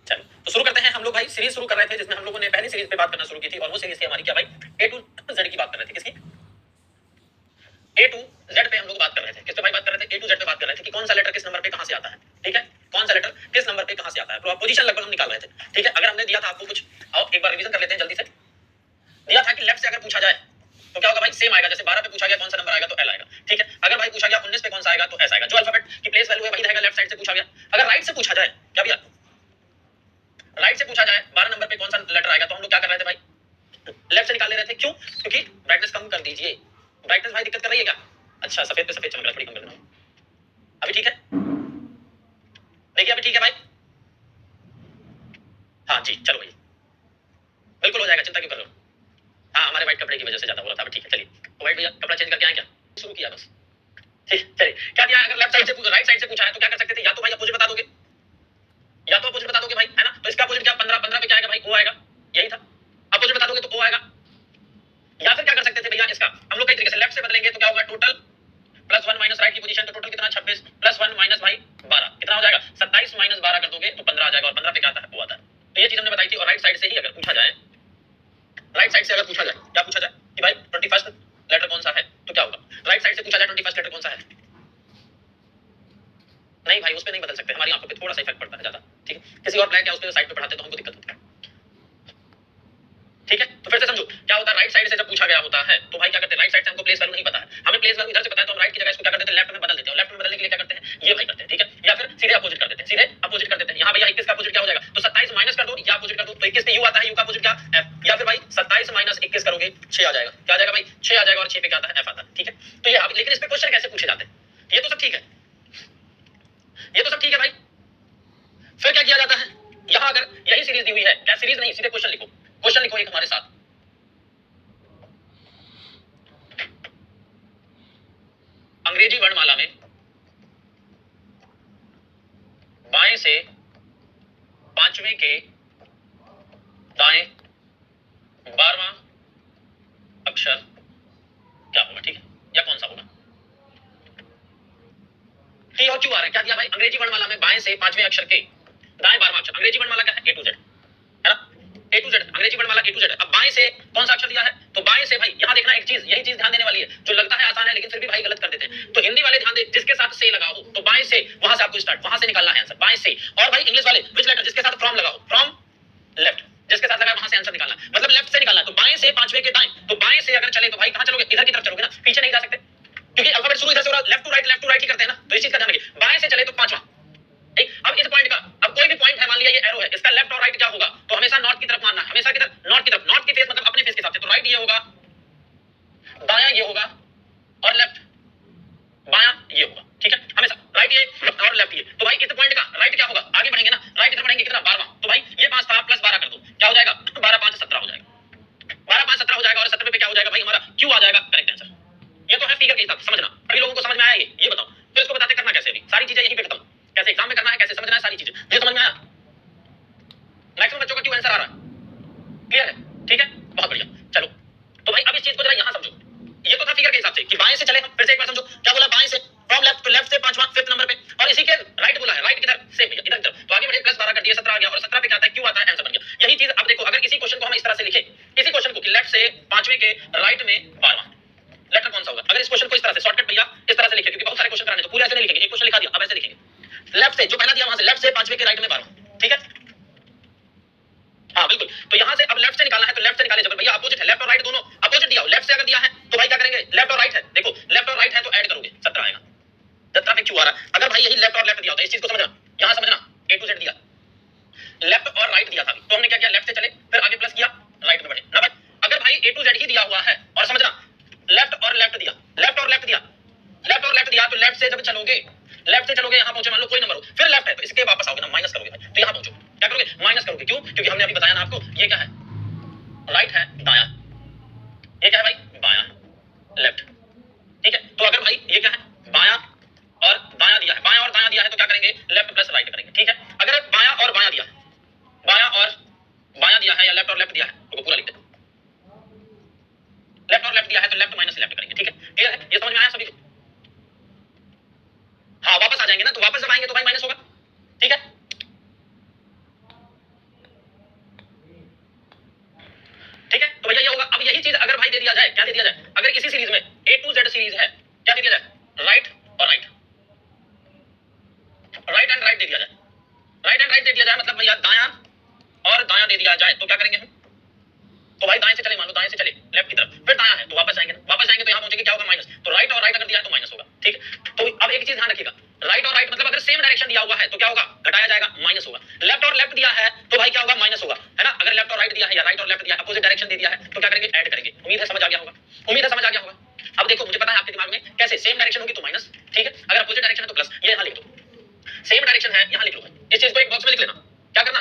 चलो तो शुरू करते हैं हम लोग भाई। सीरीज शुरू कर रहे थे जिसमें हम लोगों ने पहली सीरीज पे बात करना शुरू की थी और वो सीरीज थी हमारी क्या भाई, ए टू जेड की बात कर रहे थे। किसकी? ए टू जेड पे हम लोग बात कर रहे थे। किस पे भाई बात कर रहे थे? ए टू जेड पे बात कर रहे थे कि कौन सा लेटर किस नंबर पे कहां से आता है। ठीक है, कौन सा लेटर किस नंबर पे कहां से आता है, पोजीशन लगभग हम निकाल रहे थे। ठीक है, अगर हमने दिया था आपको कुछ, आओ एक बार रिवीजन कर लेते हैं जल्दी से। दिया था कि लेफ्ट से अगर पूछा जाए तो क्या होगा भाई, सेम आएगा। जैसे 12 पे पूछा गया कौन सा नंबर आएगा तो एल आएगा। ठीक है, अगर भाई पूछा गया 19 पे कौन सा आएगा तो एस आएगा। जो अल्फाबेट की प्लेस वैल्यू है वही रहेगा। लेफ्ट साइड से पूछा गया। अगर राइट से पूछा जाए, क्या भैया राइट से पूछा जाए 12 नंबर पे कौन सा लेटर आएगा, तो हम लोग क्या कर रहे थे भाई, लेफ्ट से निकाल ले रहे थे। क्यों? क्योंकि ब्राइटनेस कम कर दीजिए। ब्राइटनेस भाई दिक्कत कर रही है क्या? अच्छा, सफेद पे सफेद चमक रहा है, थोड़ी कम कर देना। अभी ठीक है? देखिए अभी ठीक है भाई। हाँ जी, चलो भाई, बिल्कुल हो जाएगा, चिंता क्यों कर रहे हो। हाँ, हमारे व्हाइट कपड़े की वजह से ज्यादा हो रहा था। अभी ठीक है, चलिए तो व्हाइट भैया कपड़ा चेंज करके आए क्या? शुरू किया बस। ठीक, चलिए क्या दिया है? अगर लेफ्ट साइड से राइट साइड से पूछा है तो क्या कर सकते थे, या तो भाई अपोजिट बता दोगे, या तो अपोजिट बता दोगे भाई, है ना। तो इसका अपोजिट क्या, 15 15 पे क्या आएगा भाई, ओ आएगा। यही था, अपोजिट बता दोगे तो ओ आएगा। या फिर क्या कर सकते थे भैया, इसका हम लोग कई तरीके से लेफ्ट से बदलेंगे तो क्या होगा, टोटल प्लस 1 माइनस राइट की पोजीशन, तो टोटल कितना 26 प्लस 1 माइनस भाई 12 कितना हो जाएगा, 27 माइनस 12 कर दोगे तो 15 आ जाएगा। और 15 पे क्या आता है, वो आता है। तो ये चीज हमने बताई थी। और राइट साइड से ही अगर पूछा जाए, राइट साइड से अगर पूछा जाए, क्या पूछा जाए कि भाई 21st लेटर कौन सा है, तो क्या होगा। राइट साइड से पूछा जाए 21st लेटर कौन सा है, नहीं भाई उस पे नहीं बदल सकते, हमारी आंखों पे थोड़ा सा इफेक्ट पड़ता है ज्यादा। ठीक है, किसी और ब्लैक या उस पे साइड पे पढ़ाते तो हमको दिक्कत होती है। ठीक है, तो फिर से समझो क्या होता है। राइट साइड से जब पूछा गया होता है तो भाई क्या करते हैं, राइट साइड से हमको प्लेस वैल्यू नहीं पता है, हमें प्लेस वैल्यू इधर से पता है, तो हम राइट की जगह इसको क्या कर देते हैं, लेफ्ट में बदल देते हैं। लेफ्ट में बदलने के लिए क्या करते हैं, ये भाई करते हैं। ठीक है, या फिर सीधे अपोजिट कर देते हैं, सीधे अपोजिट कर देते हैं। यहाँ भैया 21 का अपोजिट क्या हो जाएगा, तो 27 माइनस कर दो या अपोजिट कर दो, तो 21 पे यू आता है, यू का अपोजिट क्या, एफ। या फिर भाई 27 माइनस 21 करोगे 6 आ जाएगा। क्या आ जाएगा भाई, 6 आ जाएगा। और 6 पे क्या आता है, एफ आता है। ठीक है, तो ये लेकिन इस पे क्वेश्चन कैसे पूछे जाते हैं, ये तो सब ठीक है, ये तो सब ठीक है भाई। फिर क्या किया जाता है, यहाँ अगर यही सीरीज दी हुई है, क्या सीरीज नहीं, सीधे क्वेश्चन लिखो। क्वेश्चन लिखो एक हमारे साथ, अंग्रेजी वर्णमाला में बाएं से पांचवें के दाएं 12वां अक्षर क्या होगा। ठीक है, या कौन सा होगा। टी और क्यू आ रहा है, क्या दिया भाई, अंग्रेजी वर्णमाला में बाएं से पांचवें अक्षर के दाएं 12वां अक्षर। अंग्रेजी वर्णमाला क्या है, ए टू जेड, है ना। ए टू जेड, अंग्रेजी वर्णमाला ए टू जेड। अब बाएं से कौन सा अक्षर दिया है, तो बाएं से भाई यहाँ देखना एक चीज, यही चीज ध्यान देने वाली है, जो लगता है आसान है लेकिन फिर भी भाई गलत कर देते हैं। तो हिंदी वाले ध्यान दे, जिसके साथ से लगा हो तो बाएं से, वहां से आपको स्टार्ट, वहां से निकालना है आंसर, बाएं से। और भाई इंग्लिश वाले विच लेटर, जिसके साथ फ्रॉम लगा हो, फ्रॉम लेफ्ट, जिसके साथ लगा वहां से आंसर निकालना है, मतलब लेफ्ट से निकालना है। तो बाएं से पांचवें के दाएं, तो बाएं से अगर चले तो भाई कहां चलोगे, इधर की तरफ चलोगे ना, पीछे नहीं जा सकते, क्योंकि अल्फाबेट शुरू इधर से हो रहा है, लेफ्ट टू राइट ही करते हैं ना। तो इस चीज का ध्यान रखिए, बाएं से चले तो पांचवा। अब इस पॉइंट का, अब कोई भी पॉइंट है, मान लिया ये एरो है, इसका लेफ्ट और राइट क्या होगा, तो हमेशा नॉर्थ की तरफ मानना है, हमेशा किधर, नॉर्थ की तरफ। नॉर्थ की फेस मतलब अपने फेस के हिसाब से, तो राइट ये होगा, दायां ये होगा, और लेफ्ट बायां ये होगा। ठीक है, हमेशा राइट ये और लेफ्ट ये। तो भाई इस पॉइंट का राइट क्या होगा, आगे बढ़ेंगे ना, राइट इधर बढ़ेंगे कितना, 12वां। तो भाई ये 5 था प्लस 12 कर दो, क्या हो जाएगा, 12 5 17 हो जाएगा। 12 5 17 हो जाएगा, और 17 पे क्या हो जाएगा भाई, हमारा क्यू आ जाएगा करेक्ट आंसर। ये तो है फिगर के हिसाब से, समझना। अभी लोगों को समझ में आया ये बताओ, फिर इसको बताते करना कैसे। अभी सारी चीजें यही पे खत्म, कैसे एग्जाम में करना है, कैसे समझना है, सारी चीजें ये समझ में आया। मैक्सिमम बच्चों का क्यों आंसर आ रहा है, क्लियर है। ठीक है, बहुत बढ़िया। चलो तो भाई अब इस चीज को जरा यहां समझो, ये तो था फिगर के हिसाब से कि बाएं से चले हम, फिर से एक बार समझो क्या बोला, बाएं से फ्रॉम लेफ्ट, तो लेफ्ट से पांचवां फिफ्थ नंबर पे, और इसी के राइट बोला है, राइट किधर से भैया, इधर तरफ। तो आगे बढ़े, प्लस 12 कर दिए, 17 आ गया, और 17 पे क्या आता है, क्यू आता है, आंसर बन गया। यही चीज अब देखो, अगर इसी क्वेश्चन को हम इस तरह से लिखे, इसी क्वेश्चन को कि लेफ्ट से पांचवें के राइट में 12वां लेटर कौन सा होगा, अगर इस क्वेश्चन को इस तरह से शॉर्टकट भैया इस तरह से लिखे, क्योंकि बहुत सारे क्वेश्चन कराने, तो पूरे ऐसे नहीं लिखेंगे, एक क्वेश्चन लिखा दिया अब ऐसे लिखेंगे, लेफ्ट से जो पहला दिया वहां से, लेफ्ट से पांचवें के राइट में 12वां। ठीक है, हाँ बिल्कुल। तो यहाँ से अब लेफ्ट से निकालना है, तो लेफ्ट से निकाले, जब भैया अपोजिट है, लेफ्ट और राइट दोनों अपोजिट दिया हो, लेफ्ट से अगर दिया है तो भाई क्या करेंगे, लेफ्ट और राइट है, देखो लेफ्ट और राइट है तो ऐड करोगे 17 आएगा। 17 में क्यों आ रहा है, अगर भाई यही लेफ्ट और लेफ्ट दिया होता है, इस चीज को समझना, यहाँ समझना, ए टू जेड दिया, लेफ्ट और राइट दिया था, तो हमने क्या किया, लेफ्ट से चले फिर आगे प्लस किया, राइट में बढ़े ना भाई। अगर भाई ए टू जेड ही दिया हुआ है, और समझना लेफ्ट और लेफ्ट दिया, लेफ्ट और लेफ्ट दिया, लेफ्ट और लेफ्ट दिया, तो लेफ्ट से जब चलोगे, लेफ्ट से चलोगे यहाँ पहुंचे, मान लो कोई नंबर हो, फिर लेफ्ट है तो इसके वापस आओगे ना, माइनस करोगे भाई, तो यहाँ पहुंचो, क्या करोगे, माइनस करोगे। क्यों, क्योंकि हमने अभी बताया ना आपको, ये क्या है, राइट है दायां, ये क्या है भाई, बायां लेफ्ट। ठीक है, तो अगर भाई ये क्या है, बायां और दायां दिया है, बायां और दायां दिया है, तो क्या करेंगे, लेफ्ट प्लस राइट करेंगे। ठीक है, अगर बायां और बायां दिया है, बायां और बायां दिया है, या लेफ्ट और लेफ्ट दिया है, तो पूरा लिख दे, लेफ्ट और लेफ्ट दिया है तो लेफ्ट माइनस लेफ्ट करेंगे। ठीक है, क्लियर है, ये समझ में आया सभी को। हाँ वापस आ जाएंगे ना, तो वापस जब आएंगे तो भाई माइनस होगा। यही चीज अगर भाई दे दिया जाए, क्या दे दिया जाए, अगर इसी सीरीज में ए टू जेड सीरीज है, क्या दे दिया जाए, राइट और right, right and right they दिया जाए, राइट एंड राइट दे दिया जाए, मतलब भैया दायां और दायां दे दिया जाए, तो क्या करेंगे हम, तो भाई दाएं से चले, मान लो दाएं से चले लेफ्ट की तरफ, फिर दायां है तो वापस आएंगे ना, वापस आएंगे तो यहां पहुंचेंगे, क्या होगा, माइनस, तो राइट और राइट अगर दिया है तो माइनस होगा, ठीक है। तो अब एक चीज ध्यान रखिएगा, राइट और राइट मतलब अगर सेम डायरेक्शन दिया हुआ है तो क्या होगा, घटाया जाएगा, माइनस होगा। लेफ्ट और लेफ्ट दिया है तो भाई क्या होगा, माइनस होगा, है ना। अगर लेफ्ट और राइट दिया है या राइट और लेफ्ट दिया है, अपोजिट डायरेक्शन दे दिया है, तो क्या करेंगे, ऐड करेंगे। उम्मीद है समझ आ गया होगा, उम्मीद है समझ आ गया होगा। अब देखो मुझे पता है आपके दिमाग में कैसे, सेम डायरेक्शन होगी तो माइनस, ठीक है, अगर अपोजिट डायरेक्शन है तो प्लस। ये यहां लिख दो, सेम डायरेक्शन है यहां लिख लो, इस चीज को एक बॉक्स में लिख लेना, क्या करना,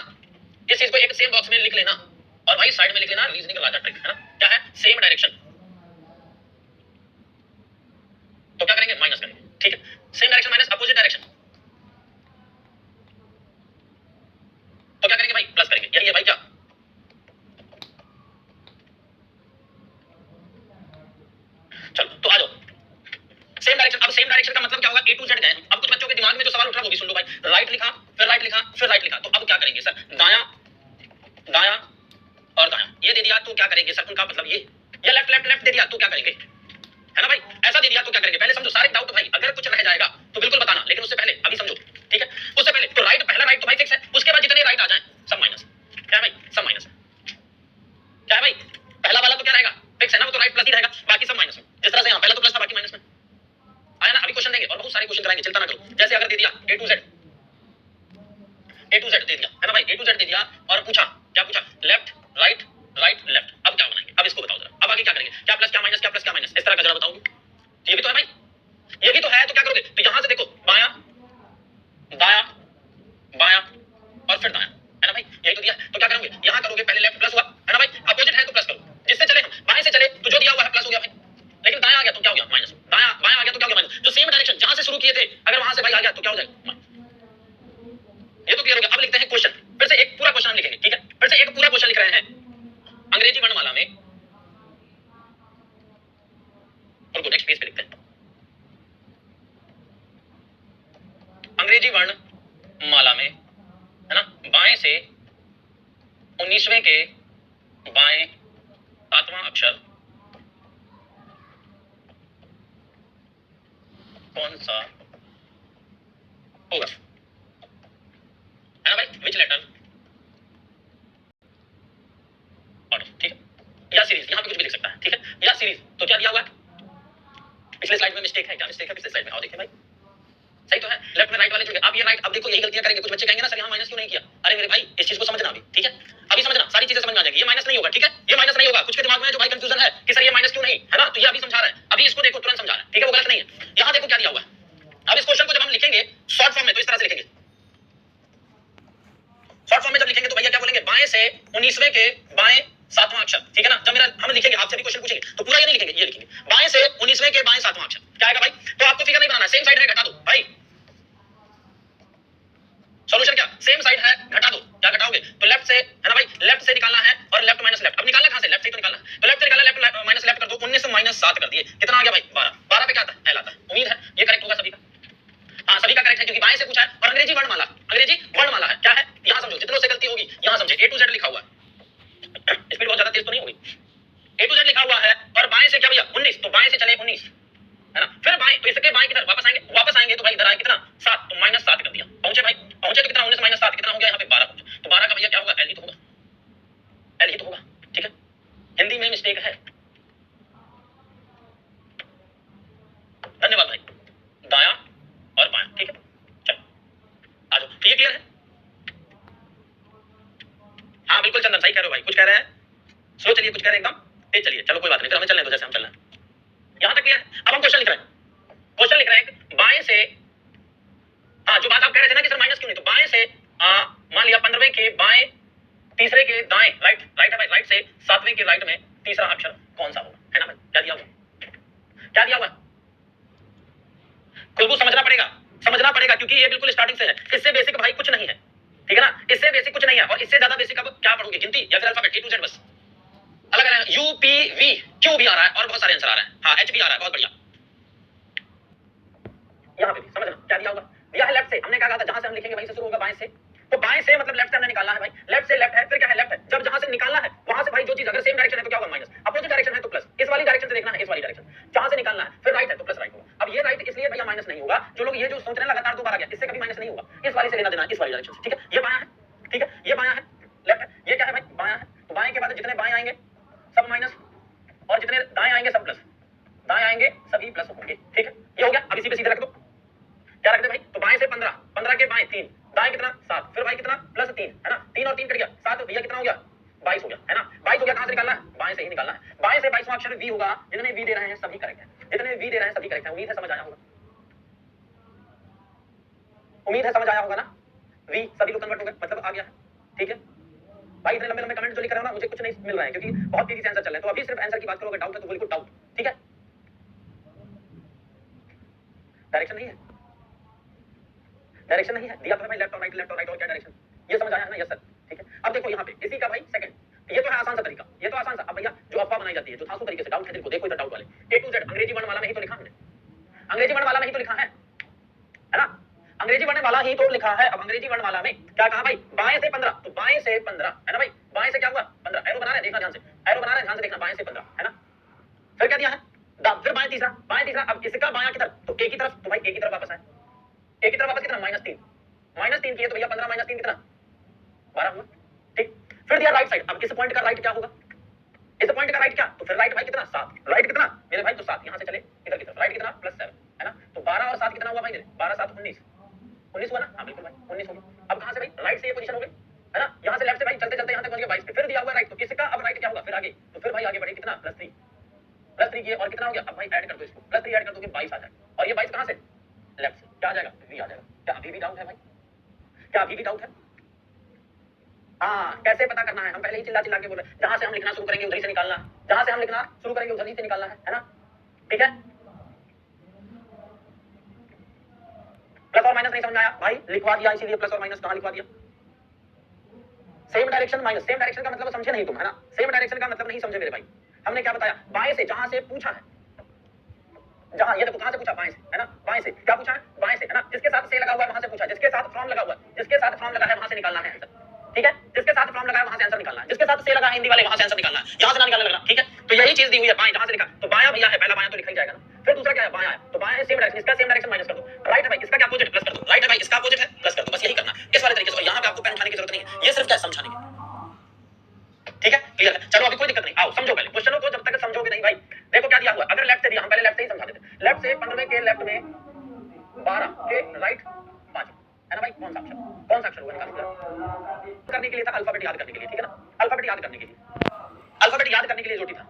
इस चीज को एक सेम बॉक्स में लिख लेना, और भाई साइड में लिख लेना रीजनिंग राजा ट्रिक, है ना, क्या है, सेम डायरेक्शन, तो क्या करेंगे, माइनस करेंगे, ठीक है, same direction minus opposite direction, तो क्या करेंगे भाई, प्लस करेंगे, यही है भाई क्या। चलो तो आ जाओ, सेम डायरेक्शन। अब सेम डायरेक्शन का मतलब क्या होगा, ए टू जेड गए। अब कुछ बच्चों के दिमाग में जो सवाल उठ रहा है वो भी सुन लो भाई, राइट लिखा, फिर राइट लिखा, फिर राइट लिखा, तो अब क्या करेंगे सर, दायां दायां और दायां, ये दे दिया तो क्या करेंगे सर, उनका मतलब ये, या लेफ्ट लेफ्ट लेफ्ट दे दिया तो क्या करेंगे, है ना भाई, ऐसा दे दिया तो क्या करेंगे, पहले समझो सारे डाउट भाई, अगर कुछ रह जाएगा तो बिल्कुल बताना, लेकिन उससे पहले अभी समझो, ठीक है, उससे पहले तो राइट, पहला राइट तो भाई फिक्स है, उसके बाद जितने राइट आ जाए सब माइनस, क्या है भाई, सब माइनस, क्या है भाई, पहला वाला तो क्या रहेगा, फिक्स है ना, वो तो राइट प्लस ही रहेगा, बाकी सब माइनस में, जिस तरह से यहाँ पहला तो प्लस था बाकी माइनस में आया ना। अभी क्वेश्चन देंगे और बहुत सारे क्वेश्चन कराएंगे, चिंता ना करो। जैसे अगर दे दिया A to Z, A to Z दे दिया, है ना भाई, ए टू जेड दे दिया और पूछा, क्या पूछा, लेफ्ट राइट राइट लेफ्ट, अब क्या बनाएंगे, अब इसको बताओ जरा, अब आगे क्या करेंगे, क्या प्लस क्या माइनस, क्या प्लस क्या माइनस, इस तरह का जरा बताओगे, ये भी तो है भाई, ये भी तो है, तो क्या करोगे, तो यहां से देखो बायां दायां बायां और फिर दायां, है ना भाई, यही तो दिया, तो क्या करोगे, यहां करोगे, पहले लेफ्ट प्लस हुआ, है ना भाई, अपोजिट है तो प्लस करो, जिससे चले हम, बाएं से चले तो जो दिया हुआ है प्लस हो गया भाई, लेकिन दायां आ गया तो क्या हो गया, माइनस, दायां बायां आ गया तो क्या हो गया, माइनस, जो सेम डायरेक्शन जहां से शुरू किए थे अगर वहां से भाई आ गया तो क्या हो जाएगा, ये तो क्लियर हो गया। अब लिखते हैं क्वेश्चन, फिर से एक पूरा क्वेश्चन हम लिखेंगे, ठीक है, फिर से एक पूरा क्वेश्चन लिख रहे हैं अंग्रेजी वर्णमाला में, और नेक्स्ट पेज पे लिखते हैं अंग्रेजी वर्णमाला में, है ना, बाएं से 19वें के बाएं 7वां अक्षर कौन सा होगा, है ना भाई, विच लेटर ऑर्डर, ठीक है, या सीरीज, यहां पे कुछ भी लिख सकता है, ठीक है, या सीरीज, तो क्या दिया हुआ है, पिछले स्लाइड में मिस्टेक है, क्या मिस्टेक है पिछले स्लाइड में, आओ देखिए भाई, सही तो है, लेफ्ट में राइट वाले जुड़ गए, अब ये राइट, अब देखो यही गलतियां करेंगे, कुछ बच्चे कहेंगे ना सर यहाँ माइनस क्यों नहीं किया, अरे मेरे भाई इस चीज को समझना अभी, ठीक है, अभी समझना, सारी चीजें समझ में आ जाएगी, ये माइनस नहीं होगा, ठीक है, ये माइनस नहीं होगा, कुछ के दिमाग में जो भाई कंफ्यूजन है कि सर ये माइनस क्यों नहीं, है ना, तो ये अभी समझा रहा है, अभी इसको देखो तुरंत समझा रहा है, ठीक है, वो गलत नहीं है। यहाँ देखो क्या दिया हुआ है, अब इस क्वेश्चन को जब हम लिखेंगे शॉर्ट फॉर्म में तो इस तरह से लिखेंगे, शॉर्ट फॉर्म में जब लिखेंगे तो भैया क्या बोलेंगे, बाएं से 19वें के बाएं 7वां अक्षर, ठीक है ना, जब मेरा हम लिखेंगे, आपसे भी क्वेश्चन पूछेंगे तो पूरा ये नहीं लिखेंगे, ये लिखेंगे बाएं से 19वें के बाएं 7वां अक्षर, क्या आएगा भाई, तो आपको फिगर नहीं बनाना, सेम साइड है घटा दो भाई, सॉल्यूशन क्या, सेम साइड है घटा दो, क्या घटाओगे, तो लेफ्ट से, है ना भाई, लेफ्ट से निकालना है और लेफ्ट माइनस लेफ्ट, अब निकालना कहां से, लेफ्ट से तो निकालना, तो लेफ्ट से निकाला, लेफ्ट माइनस लेफ्ट कर दो, 19 माइनस 7 कर दिए, कितना आ गया भाई, 12, 12 पे क्या आता है, एल आता है। उम्मीद है ये करेक्ट होगा सभी का, हाँ सभी का करेक्ट है, क्योंकि बाएं से पूछा है और अंग्रेजी वर्णमाला, अंग्रेजी वर्णमाला है, क्या है, यहां समझो, जितनों से गलती होगी यहां समझे, ए टू जेड लिखा हुआ है, स्पीड बहुत ज्यादा तेज तो नहीं होगी, ए टू जेड लिखा हुआ है और बाएं से क्या भैया 19, तो बाएं से चले 19, है ना, फिर बाएं, तो इसके बाएं किधर वापस आएंगे तो भाई इधर आए कितना 7, तो माइनस 7 कर दिया, पहुंचे भाई, पहुंचे तो कितना 19 माइनस 7 कितना हो गया, यहाँ पे 12 पहुंचे, तो 12 का भैया क्या होगा, एल ही तो होगा, एल ही तो होगा, ठीक है, हिंदी में मिस्टेक है, धन्यवाद भाई, दाया और बायां, ठीक है, चलो आ जाओ, तो ये क्लियर है, हाँ बिल्कुल चंदन सही कह रहे हो भाई, कुछ कह रहे हैं, स्लो चलिए, कुछ कह रहे हैं एकदम तेज चलिए, चलो कोई बात नहीं, फिर हमें चलने दो जैसे हम चल रहे हैं, यहां तक क्लियर है। अब हम क्वेश्चन लिख रहे हैं, क्वेश्चन लिख रहे हैं बाएं से, हाँ जो बात आप कह रहे थे ना कि सर माइनस क्यों नहीं, तो बाएं से मान लिया 15वें के बाएं तीसरे के दाएं, राइट राइट है भाई, राइट से 7वें के राइट में तीसरा अक्षर कौन सा होगा, है ना भाई, क्या दिया हुआ, क्या दिया हुआ, खुशबू समझना पड़ेगा क्योंकि ये बिल्कुल स्टार्टिंग से है, इससे बेसिक भाई कुछ नहीं है, ठीक है ना, इससे बेसिक कुछ नहीं है, और इससे ज्यादा बेसिक अब क्या पढ़ोगे, गिनती या फिर अल्फाबेट, ए टू जेड बस, अलग अलग यू पी वी क्यू भी आ रहा है और बहुत सारे आंसर आ रहे हैं, हाँ एच भी आ रहा है, बहुत बढ़िया, यहाँ पे भी समझना क्या दिया होगा, दिया है लेफ्ट से, हमने क्या कहा था, जहां से हम लिखेंगे वहीं से शुरू होगा, बाएं से, तो बाएं से मतलब लेफ्ट से हमने निकालना है भाई, लेफ्ट से लेफ्ट है, फिर क्या है लेफ्ट है, जब जहां से निकालना है वहां से भाई जो चीज अगर सेम डायरेक्शन है तो क्या होगा माइनस, अपोजिट डायरेक्शन वाली डायरेक्शन से देखना है, इस वाली डायरेक्शन जहां से निकालना है, फिर राइट है तो प्लस राइट होगा। अब ये राइट इसलिए भैया माइनस नहीं होगा, जो लोग ये जो सोच रहे हैं लगातार 2 बार आ गया, इससे कभी माइनस नहीं होगा, इस वाली से लेना देना है, इस वाली डायरेक्शन से, ठीक है। ये बायां है, ठीक है, ये बायां है, लेफ्ट है, ये क्या है भाई, बायां है, तो बाएं के बाद जितने बाएं आएंगे सब माइनस और जितने दाएं आएंगे सब प्लस, दाएं आएंगे सभी प्लस होंगे, ठीक है। ये हो गया। अब इसी पे सीधे रख दो, क्या रख दे भाई, तो बाएं से 15, 15 के बाएं 3, दाएं कितना 7, फिर भाई कितना प्लस 3 है ना, 3 और 3 कट गया 7, भैया कितना हो गया 22 हो गया, है ना। 22 हो गया, कहां से निकालना है, बाएं से ही निकालना है। बाएं से 22वां अक्षर वी होगा, जितने वी दे रहे हैं सभी करेक्ट है, जितने वी दे रहे हैं सभी करेक्ट है। उम्मीद है समझ आया होगा, उम्मीद है समझ आया होगा ना। वी सभी लोग कन्वर्ट हो गए, मतलब आ गया है, ठीक है भाई। इतने लंबे लंबे कमेंट जो लिख रहे हो ना, मुझे कुछ नहीं मिल रहा है क्योंकि बहुत तेजी से आंसर चल रहे हैं, तो अभी सिर्फ आंसर की बात करो, अगर डाउट है तो बिल्कुल डाउट, ठीक है। डायरेक्शन नहीं है, डायरेक्शन नहीं है, दिया तो है भाई लेफ्ट और राइट, लेफ्ट और राइट, और क्या डायरेक्शन, ये समझ आया है ना, यस सर, ठीक है। अब देखो यहाँ पे इसी का भाई सेकंड, ये तो है आसान सा तरीका, ये तो आसान सा। अब भैया जो अफवाह बनाई जाती है, जो धांसू तरीके से, डाउट है देखो, देखो इधर डाउट वाले, ए टू जेड अंग्रेजी वर्णमाला में ही तो लिखा हमने, अंग्रेजी वर्णमाला में ही तो लिखा है ना, अंग्रेजी वर्णमाला ही तो लिखा है। अब अंग्रेजी वर्णमाला में क्या कहा भाई, बाएं से 15, तो बाएं से 15 है ना भाई, बाएं से क्या हुआ 15, एरो बना रहे हैं, देखना ध्यान से, एरो बना रहे हैं, ध्यान से देखना, बाएं से 15 है ना। फिर क्या दिया है, फिर बाएं तीसरा, बाएं तीसरा, अब इसका बायां की तरफ, तो ए की तरफ, तो भाई ए की तरफ वापस आए, ए की तरफ वापस कितना -3, -3 किए तो भैया 15 -3 कितना 12 हुआ, ठीक। फिर दिया राइट साइड, अब इस पॉइंट का राइट क्या होगा, इस पॉइंट का राइट क्या, तो फिर राइट भाई कितना 7, राइट कितना मेरे भाई, तो 7 यहां से चले इधर की तरफ, राइट कितना +7 है ना, तो 12 और 7 कितना हुआ भाई मेरे, 12 7 19, 19 हुआ ना, हाँ बिल्कुल भाई 19 हो गया। अब कहां से भाई, राइट से ये पोजीशन हो गई है ना, यहां से लेफ्ट से भाई चलते चलते यहां तक पहुंच गए 22 पे, फिर दिया हुआ राइट, तो इसका अब राइट क्या होगा, फिर आगे, तो फिर भाई आगे बढ़े कितना +3, +3 किए और कितना हो गया, अब भाई ऐड कर दो इसको, +3 ऐड कर दो कि 22 आ जाएगा, और ये 22 कहां से, लेफ्ट से, क्या आ जाएगा, वी आ जाएगा। क्या अभी भी डाउट है भाई, क्या अभी भी डाउट है, हाँ कैसे पता करना है, हम पहले ही चिल्ला चिल्ला के बोल रहे हैं, जहां से हम लिखना शुरू करेंगे उधर ही से निकालना, जहां से हम लिखना शुरू करेंगे उधर ही से निकालना है ना, ठीक है। प्लस और माइनस नहीं समझ आया भाई, लिखवा दिया, इसीलिए प्लस और माइनस कहां लिखवा दिया, same direction minus, same direction का मतलब समझे नहीं तुम, है ना, सेम डायरेक्शन का मतलब नहीं समझे मेरे भाई। हमने क्या बताया, बाएं से, जहां से पूछा है, जहां ये देखो कहां से पूछा, बाएं से है ना, बाएं से क्या पूछा है, बाएं से है ना, जिसके साथ से लगा हुआ है वहां से पूछा, जिसके साथ फ्रॉम लगा हुआ है, जिसके साथ फ्रॉम लगा है वहां से निकालना है आंसर, ठीक है। जिसके साथ फ्रॉम लगा है वहां से आंसर निकालना है, जिसके साथ से लगा है हिंदी वाले वहां से आंसर निकालना है, यहां से ना निकालने लगना, ठीक है। तो यही चीज दी हुई है, बाएं जहां से लिखा, तो बायां भैया है, पहला बायां तो लिखा ही जाएगा ना, फिर दूसरा क्या है, बायां है, तो बायां सेम डायरेक्शन, इसका सेम डायरेक्शन माइनस कर दो, राइट है भाई इसका क्या अपोजिट प्लस कर दो, राइट है भाई इसका अपोजिट है प्लस कर दो, बस यही करना इस वाले तरीके से, और यहां पे आपको पेन उठाने की जरूरत नहीं है, ये सिर्फ क्या समझाने की, ठीक है, क्लियर है। चलो अभी कोई दिक्कत नहीं, आओ समझो पहले क्वेश्चनों को, जब तक समझोगे नहीं भाई। देखो क्या दिया हुआ, अगर लेफ्ट से दिया, हम पहले लेफ्ट से ही समझा देते, लेफ्ट से 15 के लेफ्ट में 12 के राइट 5 है ना भाई, कौन सा अक्षर, कौन सा अक्षर होगा निकाल करने के लिए था, अल्फाबेट याद करने के लिए, ठीक है ना, अल्फाबेट याद करने के लिए, अल्फाबेट याद करने के लिए रोटी था,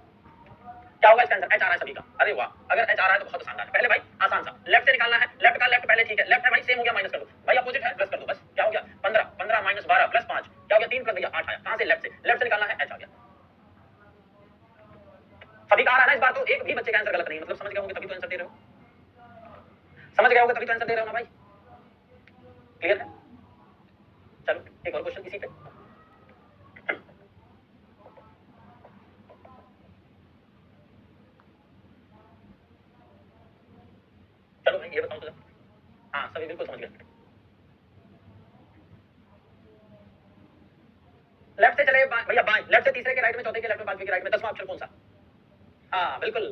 क्या होगा इसका आंसर, एच आ रहा है सभी का, अरे वाह, अगर एच आ रहा है तो बहुत शानदार है। पहले भाई आसान सा, लेफ्ट से निकालना है, लेफ्ट का लेफ्ट पहले, ठीक है, लेफ्ट है भाई सेम हो गया, माइनस कर दो भाई, अपोजिट है प्लस कर दो, बस क्या हो गया 15, 15 - 12 + 5 क्या हो गया 3 प्लस भैया 8 आया, कहां से, लेफ्ट से निकालना है, एच आ गया। सभी का आ रहा है ना इस बार, तो एक भी बच्चे का आंसर गलत नहीं, मतलब समझ गए होंगे तभी तो आंसर दे रहे हो, समझ गए होंगे तभी तो आंसर दे रहे हो ना भाई, क्लियर है। चलो एक और क्वेश्चन इसी पे, चलो भाई ये बताओ तो, हाँ सभी बिल्कुल समझ गए, लेफ्ट से चले भैया बाएं, लेफ्ट से तीसरे के राइट में, चौथे के लेफ्ट में, पांचवें के राइट में, 10वां अक्षर कौन सा, हाँ बिल्कुल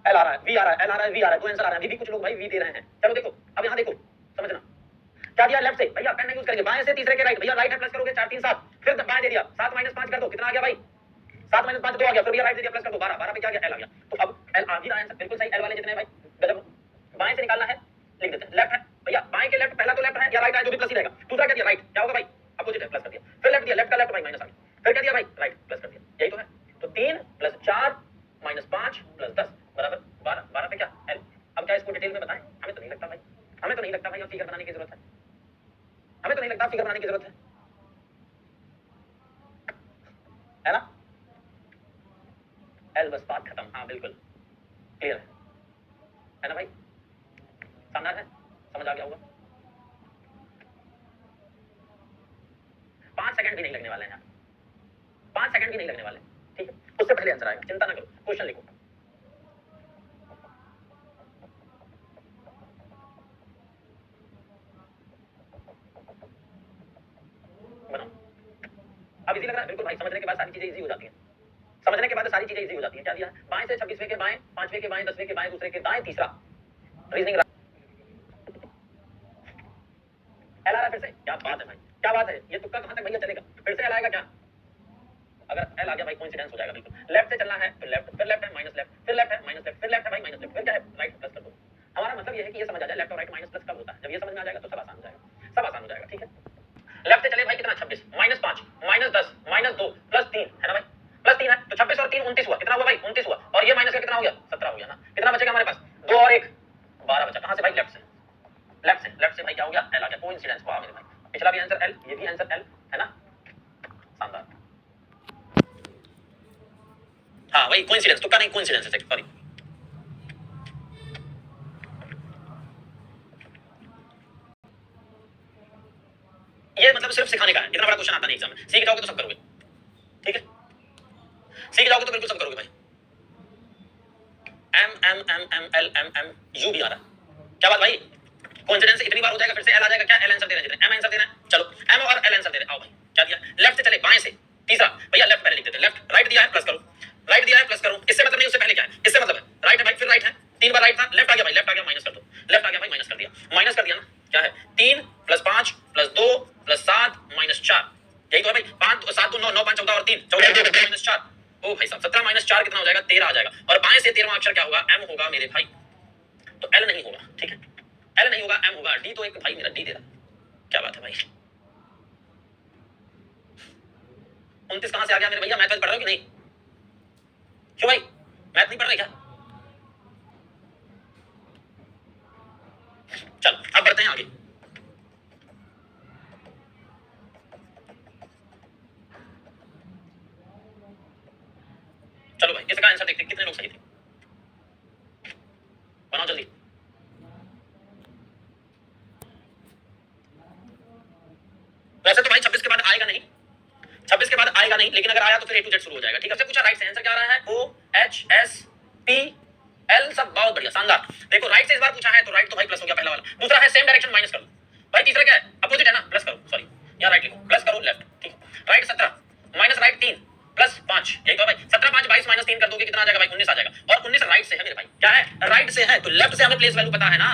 एल आ रहा है, वी आ रहा है, एल आ रहा है, वी आ रहा है, दो आंसर आ रहे हैं, अभी भी कुछ लोग भाई वी दे रहे हैं। चलो देखो अब यहाँ देखो, समझना क्या दिया, लेफ्ट से भैया पेन नहीं यूज करेंगे, बाएं से तीसरे के राइट, भैया राइट है प्लस करोगे 4 3 7, फिर बाएं दे दिया 7 - 5 कर दो, कितना आ गया भाई 7 - 5 2 आ गया, फिर भैया राइट दे दिया प्लस कर दो 12, 12 पे क्या आ गया एल आ गया, तो अब एल आ भी रहा है आंसर, बिल्कुल सही, एल वाले जितने भाई गजब, बाएं से निकालना है, लिख देते हैं लेफ्ट है भैया, बाएं के लेफ्ट, पहला तो लेफ्ट है या राइट है जो भी प्लस ही रहेगा, दूसरा क्या दिया राइट, क्या होगा भाई अपोजिट है प्लस कर दिया, फिर लेफ्ट दिया, लेफ्ट का लेफ्ट भाई माइनस आ गया, फिर क्या दिया भाई राइट प्लस कर दिया, यही तो है, तो 3 + 4 - 5 + 10 बराबर 12, 12 पे क्या एल। अब क्या इसको डिटेल में बताएं, हमें तो नहीं लगता भाई, हमें तो नहीं लगता भाई अब फिगर बनाने की जरूरत है, हमें तो नहीं लगता फिगर बनाने की जरूरत है ना, एल बस बात खत्म, हाँ बिल्कुल क्लियर है ना भाई, शानदार है, समझ आ गया होगा, 5 सेकंड भी नहीं लगने वाले हैं यार, 5 सेकंड भी नहीं लगने वाले, ठीक है, उससे पहले आंसर आएगा, चिंता ना करो, क्वेश्चन लिखो, बनाओ। अब इजी लग रहा है, बिल्कुल भाई समझने के बाद सारी चीजें इजी हो जाती हैं, समझने के बाद सारी चीजें इजी हो जाती है। क्या दिया है? बाएं से 26वें के बाएं, 5वें के बाएं, 10वें के बाएं, दूसरे के दाएं, तीसरा रीजनिंग एल आ रहा है फिर से। क्या बात है भाई, क्या बात है, ये तुक्का कहां तक भैया चलेगा? फिर से एल आएगा क्या? अगर एल आ गया भाई कोइंसिडेंस हो जाएगा बिल्कुल। लेफ्ट से चलना है तो लेफ्ट, फिर लेफ्ट है माइनस लेफ्ट, फिर लेफ्ट है माइनस लेफ्ट, फिर लेफ्ट है भाई माइनस लेफ्ट, फिर क्या है राइट प्लस कर दो। हमारा मतलब ये है कि ये समझ आ जाए लेफ्ट और राइट माइनस प्लस कब होता है। जब ये समझ में आ जाएगा तो सब आसान हो जाएगा, सब आसान हो जाएगा। ठीक है, लेफ्ट से चले भाई कितना 26 माइनस 5 माइनस 10 माइनस 2 प्लस 3 है ना भाई, प्लस 3 है तो 26 और 3 29 हुआ। कितना हुआ भाई? 29 हुआ। और ये माइनस का कितना हो गया? 17 हो गया ना। कितना बचेगा हमारे पास? 2 और 1 12 बचा। कहां से भाई? लेफ्ट से। लेफ्ट से भाई क्या हो गया? एल आ गया। कोइंसिडेंस। वाह मेरे भाई, पिछला भी आंसर एल, ये भी आंसर एल है ना, शानदार। हाँ वही कोइंसिडेंस, तुक्का नहीं कोइंसिडेंस है, सॉरी। ये मतलब सिर्फ सिखाने का है, इतना बड़ा क्वेश्चन आता नहीं एग्जाम में। सीख जाओगे तो सब करोगे। ठीक है, सीख जाओगे तो बिल्कुल सब करोगे भाई। M M M M L M M U भी आ रहा है। क्या बात भाई, कोइंसिडेंस इतनी बार हो जाएगा फिर से एल आ जाएगा। क्या एल आंसर दे रहे हैं? एम आंसर दे रहे हैं। चलो एम और एल आंसर दे रहे हैं। आओ भाई क्या दिया? लेफ्ट से चले बाएं से, तीसरा भैया लेफ्ट पहले लिख देते। लेफ्ट राइट दिया है प्लस करो, राइट दिया है प्लस करो। इससे मतलब नहीं, उससे पहले क्या है? इससे मतलब है राइट है भाई, फिर राइट है, 3 बार राइट था, लेफ्ट आ गया भाई, लेफ्ट आ गया माइनस कर दो, लेफ्ट आ गया भाई माइनस कर दिया, माइनस कर दिया ना। क्या है? 3 प्लस 5 प्लस 2 प्लस 7 माइनस 4, यही तो है भाई। 5 7 2 9 9 5 14 और 3 14 माइनस 4। ओ भाई साहब 17 माइनस 4 कितना हो जाएगा? 13 आ जाएगा। और बाएं से 13वां अक्षर क्या होगा? एम होगा मेरे भाई। तो एल नहीं होगा। ठीक है, एल नहीं होगा, एम होगा। डी तो एक भाई मेरा डी दे रहा। क्या बात है भाई, 29 कहां से आ गया मेरे भैया? मैथ पढ़ रहे हो कि नहीं? क्यों भाई मैथ नहीं पढ़ रहे क्या? चलो अब बढ़ते हैं आगे। चलो भाई इसका आंसर देखते हैं कितने लोग सही थे। बनाओ जल्दी। वैसे तो भाई 26 के बाद आएगा नहीं, 26 के बाद आएगा नहीं, लेकिन अगर आया तो फिर ए टू जेड शुरू हो जाएगा। ठीक है, सबसे पूछा राइट से आंसर क्या आ रहा है? O H S P L, सब बहुत बढ़िया शानदार। देखो राइट से इस बार पूछा है तो राइट तो भाई प्लस हो गया पहला वाला। दूसरा है सेम डायरेक्शन माइनस कर लो भाई। तीसरा क्या है? अपोजिट है ना, प्लस करो, सॉरी यहां राइट लिखो, प्लस करो लेफ्ट। ठीक है, राइट 17 माइनस राइट 3 प्लस 5, यही तो भाई। 17 5 22 माइनस 3 कर दोगे कितना आ जाएगा भाई? 19 आ जाएगा। और 19 राइट से है मेरे भाई। क्या है? राइट से है तो लेफ्ट से हमें प्लेस वैल्यू पता है ना।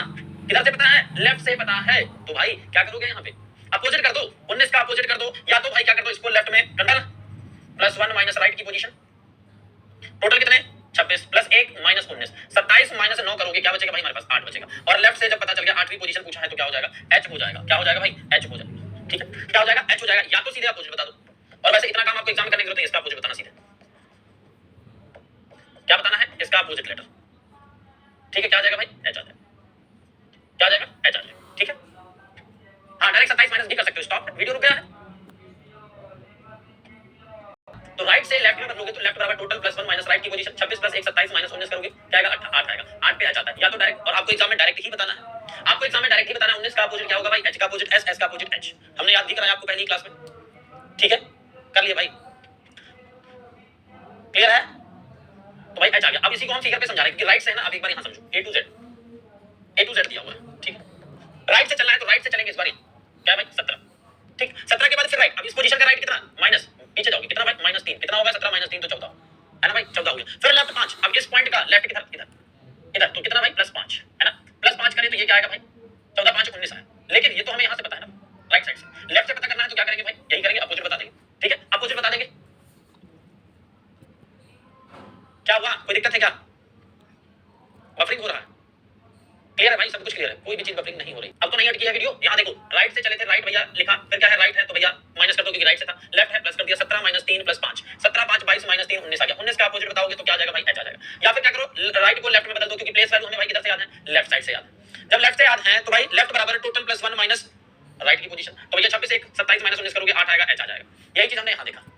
किधर से पता है? लेफ्ट से पता है। तो भाई क्या करोगे यहाँ पे? अपोजिट कर दो, 19 का अपोजिट कर दो, या तो भाई क्या कर दो इसको लेफ्ट में कर दो प्लस 1 माइनस राइट की पोजीशन। टोटल कितने? 26 प्लस 1 माइनस 19, 27 माइनस 9 करोगे क्या बचेगा भाई? हमारे पास 8 बचेगा। और लेफ्ट से जब पता चल गया 8वीं पोजीशन पूछा है तो क्या हो जाएगा? एच हो जाएगा। क्या हो जाएगा भाई? एच हो जाएगा। ठीक है, क्या हो जाएगा? एच हो जाएगा। या तो सीधे अपोजिट बता दो, और वैसे इतना काम आपको एग्जाम में करने की जरूरत है, इसका अपोजिट बताना सीधे। क्या बताना है? इसका अपोजिट लेटर। ठीक है, क्या आ जाएगा भाई? एच आ जाएगा। क्या आ जाएगा? एच आ जाएगा। ठीक है, हाँ डायरेक्ट 27 माइनस भी कर सकते हो। स्टॉप, वीडियो रुक गया है। तो राइट से लेफ्ट में बदलोगे तो लेफ्ट बराबर टोटल प्लस 1 माइनस राइट की पोजीशन। 26 प्लस 1 27 माइनस 19 करोगे क्या आएगा? 8 आएगा। 8 पे आ जाता है। या तो डायरेक्ट, और आपको एग्जाम में डायरेक्ट ही बताना है, आपको एग्जाम में डायरेक्ट ही बताना है। 19 का अपोजिट क्या होगा भाई? एच का अपोजिट एस, एस का अपोजिट एच। हमने याद भी कराया आपको पहली क्लास में। ठीक है, कर लिए भाई, क्लियर है? तो भाई एच आ गया। अब इसी को हम फिगर पे समझा रहे हैं कि राइट से है ना। अब एक बार यहां समझो, ए टू जेड दिया हुआ है। ठीक है, राइट से चलना है तो राइट से चलेंगे इस बार। क्या भाई? 17। ठीक, 17 के बाद फिर राइट। अब इस पोजीशन का राइट कितना? माइनस, पीछे जाओगे कितना भाई? माइनस 3। कितना होगा? 17 माइनस 3 तो 14 है ना भाई, 14 हो गया। फिर लेफ्ट 5। अब इस पॉइंट का लेफ्ट किधर? इधर तो कितना भाई? प्लस 5 है ना। प्लस 5 करें तो ये क्या आएगा भाई? 14 5 19 आया। लेकिन ये तो हमें यहां से पता है ना, राइट साइड से। लेफ्ट से पता करना है तो क्या करेंगे भाई? यही करेंगे, अपोजिट बता देंगे। ठीक है, अपोजिट बता देंगे। क्या हुआ? कोई दिक्कत है क्या? बफरिंग हो रहा है? क्लियर है भाई, सब कुछ क्लियर है, कोई भी चीज बफरिंग नहीं हो रही। अब तो नहीं अटकी है वीडियो। यहां देखो, राइट से चले थे, राइट भैया लिखा, फिर क्या है? राइट है तो भैया माइनस कर दो क्योंकि राइट से था। लेफ्ट है, प्लस कर दिया। 17 माइनस 3 प्लस 5, 17 5 22 माइनस 3 19 आ गया। 19 का अपोजिट बताओगे तो क्या आ जाएगा भाई? एच आ जाएगा। या फिर क्या करो, राइट को लेफ्ट में बदल दो क्योंकि प्लेस वैल्यू हमें भाई किधर से याद है? लेफ्ट साइड से याद है। जब लेफ्ट से याद है तो भाई लेफ्ट बराबर टोटल प्लस 1 माइनस राइट की पोजीशन। तो भैया 26 1 27 माइनस 19 करोगे 8 आएगा, एच आ जाएगा। यही चीज हमने यहां देखा।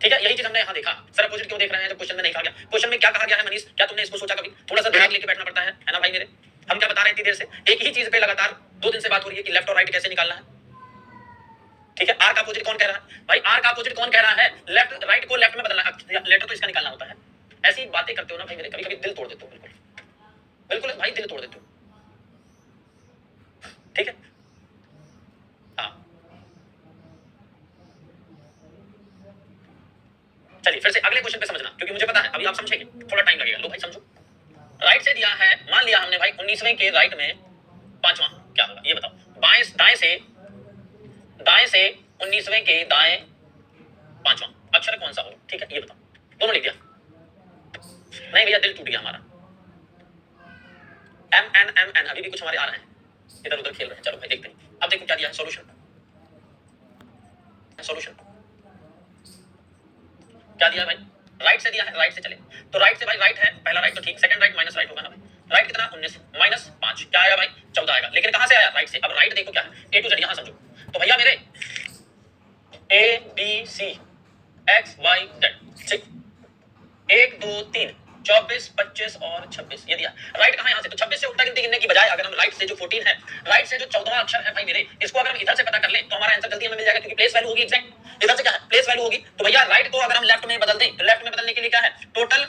ठीक है, यही चीज हमने यहां देखा। सर अपोजिट क्यों देख रहे हैं जब क्वेश्चन में नहीं कहा गया? क्वेश्चन में क्या कहा गया है मनीष? क्या तुमने इसको सोचा कभी? थोड़ा सा दिमाग लेके बैठना पड़ता है ना भाई मेरे। हम क्या बता रहे हैं इतनी देर से? एक ही चीज पे लगातार 2 दिन से बात हो रही है कि लेफ्ट और राइट कैसे निकालना है। ठीक है, आर का अपोजिट कौन कह रहा है भाई? आर का अपोजिट कौन कह रहा है? लेफ्ट, राइट को लेफ्ट में बदलना है। लेटर तो इसका निकालना होता है। ऐसी बातें करते हो ना भाई मेरे, कभी कभी दिल तोड़ देते हो। बिल्कुल बिल्कुल भाई, दिल तोड़ देते हो। ठीक है, हाँ चलिए फिर से अगले क्वेश्चन पे समझना, क्योंकि मुझे पता है अभी आप समझेंगे, थोड़ा टाइम लगेगा। लो भाई समझो, राइट से दिया है, मान लिया हमने भाई 19वें के राइट में पांचवा, क्या होगा ये बताओ। दाएं से 19वें के दाएं पांचवा अक्षर कौन सा होगा, ठीक है ये बताओ। दोनों लिख दिया? नहीं भैया दिल टूट गया हमारा। एम एन अभी भी कुछ हमारे आ रहे हैं, इधर उधर खेल रहे हैं। चलो भाई देखते हैं। अब देखो क्या दिया है सॉल्यूशन क्या दिया है भाई, राइट से दिया है, राइट से चले तो राइट से भाई, राइट है पहला राइट तो ठीक, सेकंड राइट माइनस राइट होगा ना भाई। राइट कितना 19 माइनस 5 क्या आया भाई 14 आएगा, लेकिन कहां से आया राइट से। अब राइट देखो क्या है ए टू जेड, यहां समझो तो भैया मेरे A B C X Y Z, ठीक 1 2 3 24 25 और 26 ये दिया। राइट कहां यहां से, तो 26 से उल्टा गिनती गिनने की बजाय अगर हम राइट से जो 14 है, राइट से जो 14वां अक्षर है भाई मेरे, इसको अगर हम इधर से पता कर ले तो हमारा आंसर जल्दी हमें मिल जाएगा, क्योंकि प्लेस वैल्यू होगी एग्जैक्ट। इधर से क्या है प्लेस वैल्यू होगी, तो भैया राइट को अगर हम लेफ्ट में बदल दें, तो लेफ्ट में बदलने के लिए क्या है टोटल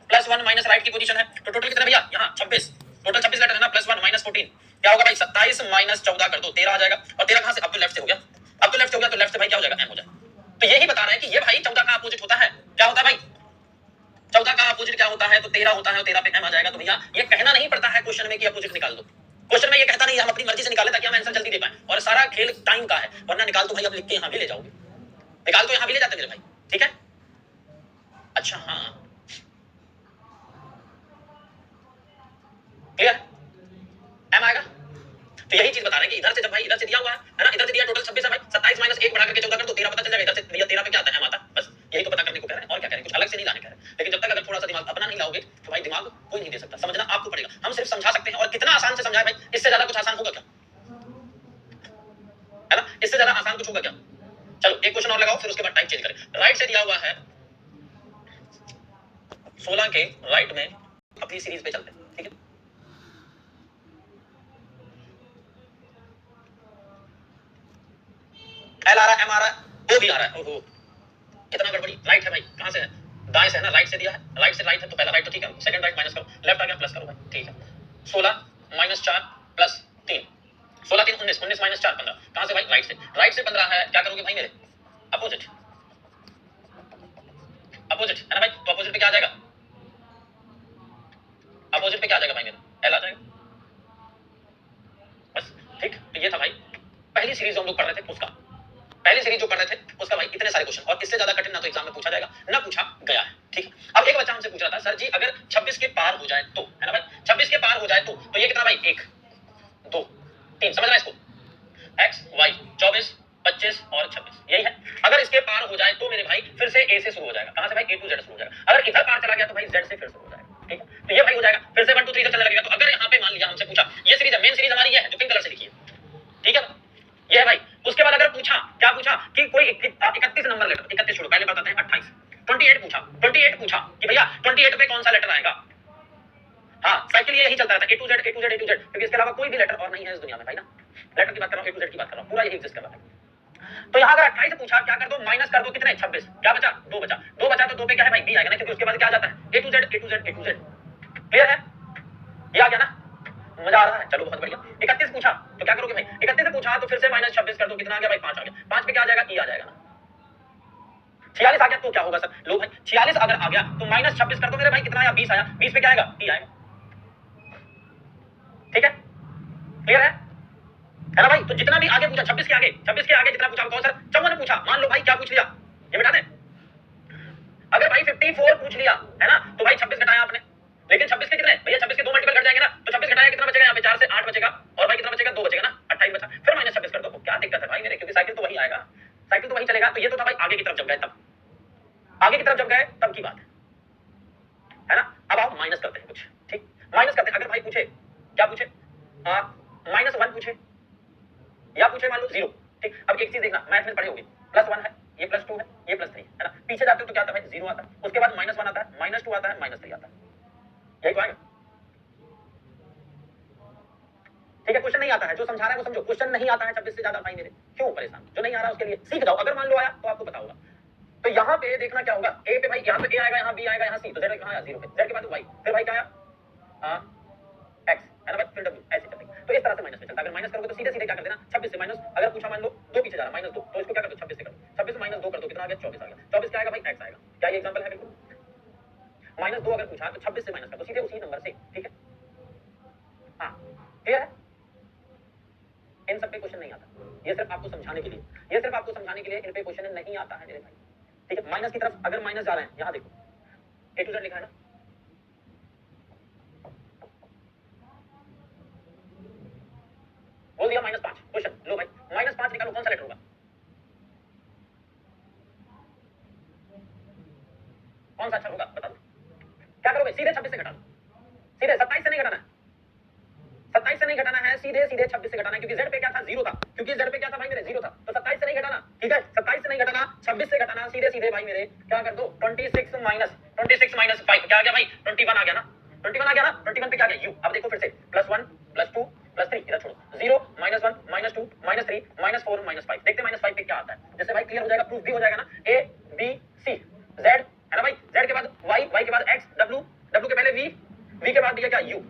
+1 माइनस राइट की पोजीशन है, तो टोटल कितना भैया यहाँ 26, टोटल 26 लेटर है ना, +1 माइनस 14 क्या होगा भाई 27 माइनस 14 कर दो 13 आ जाएगा। और 13 कहां से, अब तो लेफ्ट से हो गया, अब तो लेफ्ट से हो गया, तो लेफ्ट से भाई क्या हो जाएगा एम हो जाएगा। तो यही बता रहे हैं कि ये भाई 14 का अपोजिट होता है, क्या होता है भाई 14 का अपोजिट क्या होता है, तो 13 होता है, और 13 पे m आ जाएगा। तो भैया ये कहना नहीं पड़ता है क्वेश्चन में कि अपोजिट निकाल दो, क्वेश्चन में ये कहता नहीं है, हम अपनी मर्जी से निकालें ताकि हम आंसर जल्दी दे पाएं, और सारा खेल टाइम का है। वरना निकाल तो भाई अब लिख के यहां भी ले जाओगे, निकाल तो यहां भी ले जाते मेरे भाई, ठीक है। अच्छा हाँ क्लियर, m आएगा। तो यही चीज बता रहे हैं कि इधर से जब भाई इधर से दिया हुआ है ना, इधर से दिया टोटल 26 है भाई, 27 माइनस 1 बढ़ा करके 14 कर दो 13 पता चल जाएगा। इधर से भैया 13 पे क्या आता है m आता है, बस यही तो पता करने को कह रहे हैं, और क्या कह रहे हैं, कुछ अलग से नहीं लाने कह रहे हैं। लेकिन जब तक अगर थोड़ा सा दिमाग अपना नहीं लाओगे तो भाई दिमाग कोई नहीं दे सकता, समझना आपको पड़ेगा। हम सिर्फ समझा सकते हैं, और कितना आसान से समझाए भाई, इससे ज्यादा कुछ आसान होगा क्या, है ना, इससे ज्यादा आसान कुछ होगा क्या। चलो एक क्वेश्चन और लगाओ, फिर उसके बाद टाइप चेंज करें। राइट से दिया हुआ है 16 के राइट में, अपनी सीरीज पे चलते हैं, ठीक है। एल आ रहा है, एम आ रहा है, ओ भी आ रहा है, ओहो कितना गड़बड़ी। राइट है भाई, कहां से है, दाएं से है ना, राइट से दिया है, राइट से राइट है तो पहला राइट तो ठीक है, सेकंड राइट माइनस करो, लेफ्ट आ गया प्लस करो भाई, ठीक है। 16 माइनस 4 प्लस 3, 16 3 19, 19 माइनस 4 15, कहां से भाई राइट से, राइट से 15 है, क्या करोगे भाई मेरे अपोजिट, अपोजिट है ना भाई, तो अपोजिट पे क्या आ जाएगा, अपोजिट पे क्या आ जाएगा भाई मेरा एल आ जाएगा, बस ठीक। तो ये था भाई पहली सीरीज जो हम लोग पढ़ रहे थे उसका, पहली सीरीज जो पढ़ रहे थे उसका भाई इतने सारे क्वेश्चन, और इससे ज्यादा कठिन ना तो एग्जाम में पूछा जाएगा ना पूछा गया है, ठीक है। अब एक बच्चा हमसे पूछ रहा था सर जी अगर 26 के पार हो जाए तो, है ना भाई 26 के पार हो जाए तो ये कितना भाई 1 2 3, समझ रहा है इसको, x y 24 25 और 26 यही है। अगर इसके पार हो जाए तो मेरे भाई फिर से a से शुरू हो जाएगा, कहां से भाई a to z शुरू हो जाएगा। अगर इधर पार चला गया तो भाई z से फिर शुरू हो जाएगा, ठीक है। तो ये भाई हो जाएगा फिर से 1 2 3 इधर चलने लगेगा। तो अगर यहाँ पे मान लिया हमसे पूछा, ये सीरीज है, मेन सीरीज हमारी ये है जो पिंक कलर से लिखी है, ठीक है ये है भाई। उसके बाद अगर पूछा, क्या पूछा कि कोई 31 नंबर लेटर, 31 छोड़ो पहले बताते हैं 28 28 पूछा, 28 पूछा कि भैया 28 पे कौन सा लेटर आएगा। हाँ साइकिल यही चलता रहता है, A to Z A to Z A to Z, क्योंकि इसके अलावा कोई भी लेटर और नहीं है इस दुनिया में भाई ना। लेटर की बात कर रहा हूँ, A to Z की बात कर रहा हूँ, पूरा यही एग्जिस्ट कर रहा है। तो यहाँ अगर 28 पूछा, क्या कर दो माइनस कर दो कितने 26, क्या बचा 2 बचा, 2 बचा तो 2 पे क्या है भाई B आएगा ना, क्योंकि उसके बाद क्या आ जाता है A to Z A to Z A to Z, clear है, ये आ गया ना, मजा आ रहा है। चलो बहुत बढ़िया। 31 पूछा तो क्या करोगे भाई, 31 से पूछा तो फिर से माइनस 26 कर दो, कितना आ गया भाई 5 आ गया, 5 पे क्या आ जाएगा ई आ जाएगा ना। 46 आ गया तो क्या होगा सर, लो भाई 46 अगर आ गया तो माइनस 26 कर दो मेरे भाई, कितना आया 20 आया, 20 पे क्या आएगा ई आएगा, ठीक है क्लियर है ना भाई। तो जितना भी आगे पूछा 26 के आगे जितना पूछा कौन सर 54 पूछा, मान लो भाई क्या पूछ लिया ये बता दें। अगर भाई 54 पूछ लिया है ना, तो भाई 26 घटाया आपने, लेकिन 26 के कितने भैया, 26 के 2 मल्टीपल कट जाएंगे ना, तो 26 घटाया कितना बचेगा यहाँ पे 4 से 8 बचेगा, और भाई कितना बचेगा 2 बचेगा ना, 28 बचा, फिर माइनस 26 कर दो। क्या दिक्कत है भाई मेरे, क्योंकि साइकिल तो वही आएगा, साइकिल तो वही चलेगा। तो ये तो था भाई आगे की तरफ जब गए तब, आगे की तरफ जब गए तब की बात है ना। अब आओ माइनस करते हैं कुछ, ठीक माइनस करते हैं। अगर भाई पूछे, क्या पूछे -1 पूछे या पूछे मान लो 0, ठीक। अब एक चीज देखना, मैथ में पढ़े होंगे +1 है, ये +2 है, ये +3 है ना, पीछे जाते हो तो क्या आता है भाई 0 आता है, उसके बाद -1 आता है, -2 आता है, -3 आता है, यही तो आएगा, ठीक है। क्वेश्चन नहीं आता है, जो समझा रहा है वो समझो, क्वेश्चन नहीं आता है 26 से ज्यादा भाई मेरे, क्यों परेशान, जो नहीं आ रहा उसके लिए सीख जाओ। अगर मान लो आया तो आपको पता होगा। तो यहाँ पे देखना क्या होगा, ए पे भाई यहाँ पे ए आएगा, यहाँ बी आएगा, यहाँ सी, तो जेड कहाँ आया 0 पे, जेड के बाद वाई, फिर भाई क्या आया एक्स, है ना भाई, फिर डब्ल्यू, ऐसे चलेंगे। तो इस तरह से माइनस में चलता है। अगर माइनस करोगे तो सीधे सीधे क्या कर देना 26 से माइनस, अगर पूछा मान लो 2 पीछे जा रहा -2, तो इसको क्या कर दो 26 से कर दो, 26 26 माइनस 2 कर दो, कितना आ गया? 24 आ गया। 24 क्या आएगा भाई? x आएगा। क्या ये एग्जांपल है? बिल्कुल। माइनस 2 अगर पूछा है तो 26 से माइनस कर दो, सीधे उसी नंबर से, ठीक है? हाँ, क्लियर है? इन सब पे क्वेश्चन नहीं आता, ये सिर्फ आपको समझाने के लिए, ये सिर्फ आपको समझाने के लिए, इन पे क्वेश्चन नहीं आता है मेरे भाई, ठीक है? माइनस की तरफ अगर माइनस जा रहे हैं, यहाँ देखो ए टू जेड लिखा है ना, बोल दिया -5। क्वेश्चन लो भाई, -5 निकालो, कौन सा लेटर होगा? कौन सा अच्छा होगा बता दो। क्या करोगे? सीधे 26 से घटा दो, सीधे 27 से नहीं घटाना है, 27 से नहीं घटाना है, सीधे सीधे 26 से घटाना है, क्योंकि z पे क्या था? 0 था, क्योंकि z पे क्या था भाई मेरे? 0 था, तो 27 से नहीं घटाना, ठीक है? 27 से नहीं घटाना, 26 से घटाना, सीधे सीधे भाई मेरे क्या कर दो? 26 माइनस 5 क्या आ गया भाई? 21 आ गया ना, 21 आ गया ना, 21 पे क्या आ गया? u। अब देखो फिर से +1 +2 +3, इधर छोड़ो, 0 -1 -2 -3 -4 -5, देखते -5 पे क्या आता है। जैसे भाई क्लियर हो जाएगा, प्रूफ भी हो जाएगा ना। a b c z है ना भाई, z के बाद y, y के बाद x, w, w के पहले v, v के बाद दिया क्या? u।